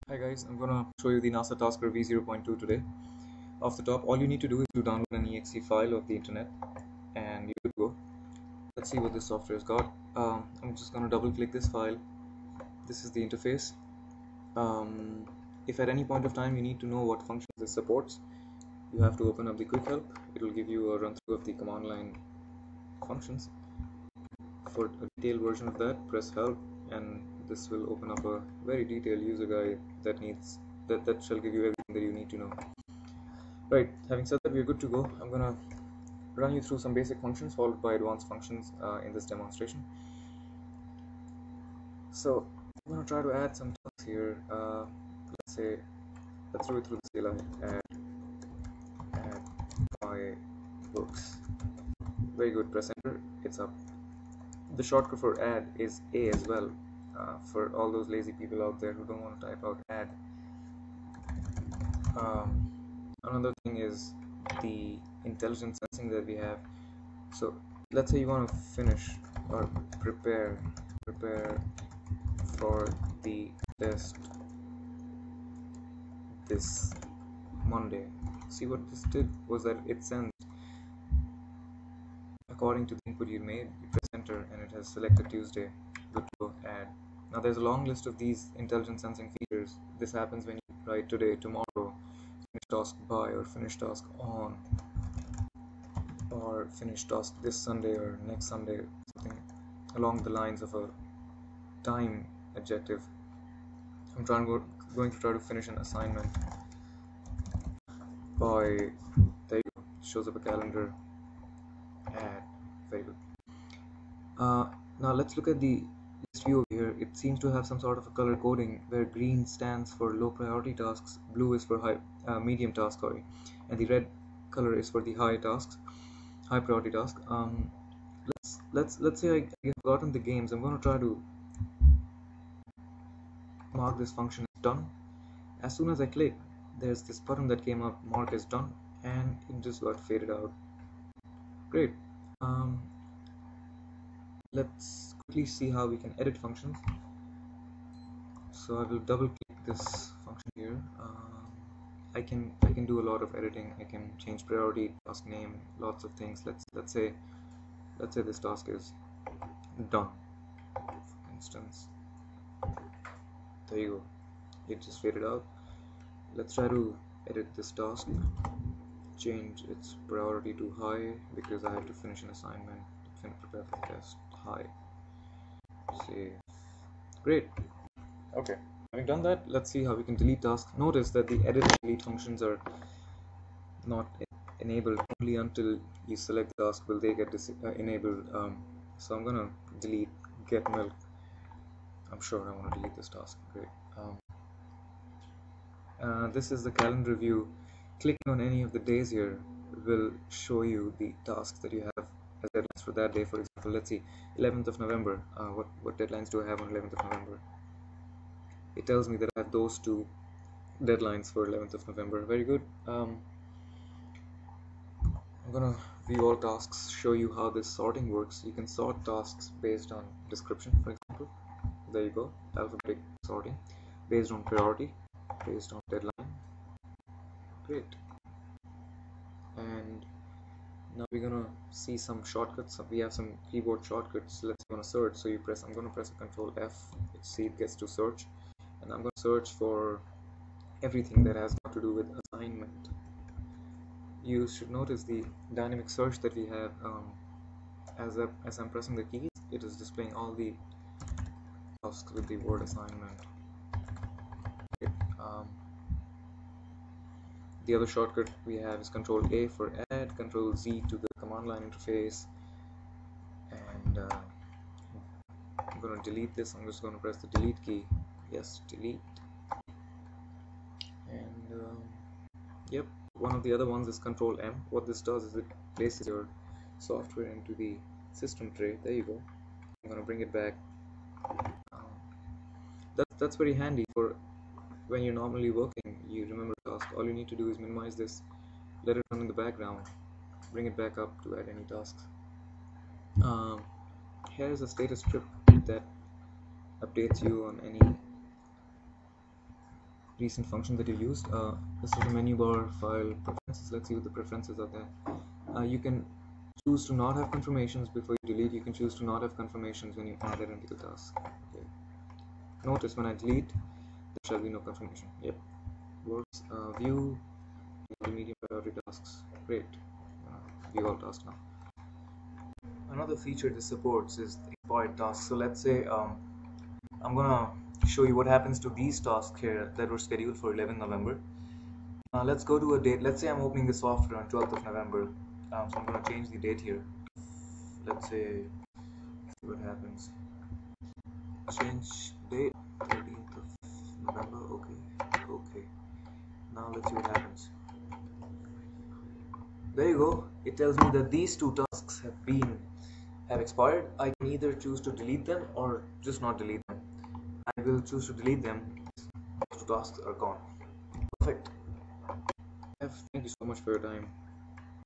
Hi guys, I'm gonna show you the NASA Tasker V0.2 today. Off the top, all you need to do is to download an exe file of the internet and you're good to go. Let's see what this software's got. I'm just gonna double click this file. This is the interface. If at any point of time you need to know what functions it supports, you have to open up the quick help. It will give you a run through of the command line functions. For a detailed version of that, press help and this will open up a very detailed user guide that shall give you everything that you need to know. Right, having said that, we're good to go. I'm gonna run you through some basic functions followed by advanced functions in this demonstration. So I'm gonna try to add some tasks here. Let's do it through the CLI. Add my books. Very good, press enter, it's up. The shortcut for add is A as well, for all those lazy people out there who don't want to type out add. Another thing is the intelligent sensing that we have. So let's say you want to finish or prepare for the test this Monday. See, what this did was that it sends according to the input you made. You press enter and it has selected Tuesday. Good to go, add. Now there's a long list of these intelligent sensing features. This happens when you write today, tomorrow, finish task by, or finish task on, or finish task this Sunday or next Sunday, something along the lines of a time adjective. I'm going to try to finish an assignment by, there you go, shows up a calendar, add, very good. Now let's look at the list view over here. It seems to have some sort of a color coding where green stands for low priority tasks, blue is for medium task, and the red color is for the high priority task. Let's say I have forgotten the games. I'm going to try to mark this function as done. As soon as I click, there's this button that came up, mark as done, and it just got faded out. Great. Let's quickly see how we can edit functions. So I will double click this function here. I can do a lot of editing. I can change priority, task name, lots of things. Let's say this task is done, for instance. There you go. It just faded out. Let's try to edit this task. Change its priority to high because I have to finish an assignment. Prepare for the test. High. Save. Great. Okay. Having done that, let's see how we can delete tasks. Notice that the edit and delete functions are not enabled. Only until you select the task will they get enabled. So I'm gonna delete get milk. I'm sure I want to delete this task. Great. This is the calendar view. Clicking on any of the days here will show you the tasks that you have as deadlines for that day. For example, let's see, 11th of November. What deadlines do I have on 11th of November? It tells me that I have those two deadlines for 11th of November. Very good. I'm gonna view all tasks, show you how this sorting works. You can sort tasks based on description, for example. There you go, alphabetic sorting, based on priority, based on deadline. Great. And now we're gonna see some shortcuts. We have some keyboard shortcuts. Let's go to search. So I'm gonna press a Control F. See, it gets to search, and I'm gonna search for everything that has got to do with assignment. You should notice the dynamic search that we have. As I'm pressing the keys, it is displaying all the tasks with the word assignment. Okay. The other shortcut we have is Control A for add, Control Z to the command line interface, and I'm going to delete this. I'm just going to press the delete key. Yes, delete. And yep, one of the other ones is Control M. What this does is it places your software into the system tray. There you go. I'm going to bring it back. That's very handy for when you're normally working. You remember the task. All you need to do is minimize this, let it run in the background, bring it back up to add any tasks. Here is a status strip that updates you on any recent function that you used. This is the menu bar, file, preferences. Let's see what the preferences are there. You can choose to not have confirmations before you delete. You can choose to not have confirmations when you add identical tasks. Okay. Notice when I delete, there shall be no confirmation. Yep, works. View medium priority tasks. Great. View all tasks now. Another feature this supports is the expired tasks. So let's say I'm gonna show you what happens to these tasks here that were scheduled for 11 November. Let's go to a date. Let's say I'm opening the software on 12th of November. So I'm gonna change the date here. Let's say, see what happens. Change date, 13th of November. Okay. Now let's see what happens. There you go. It tells me that these two tasks have expired. I can either choose to delete them or just not delete them. I will choose to delete them. Those two tasks are gone. Perfect. Thank you so much for your time.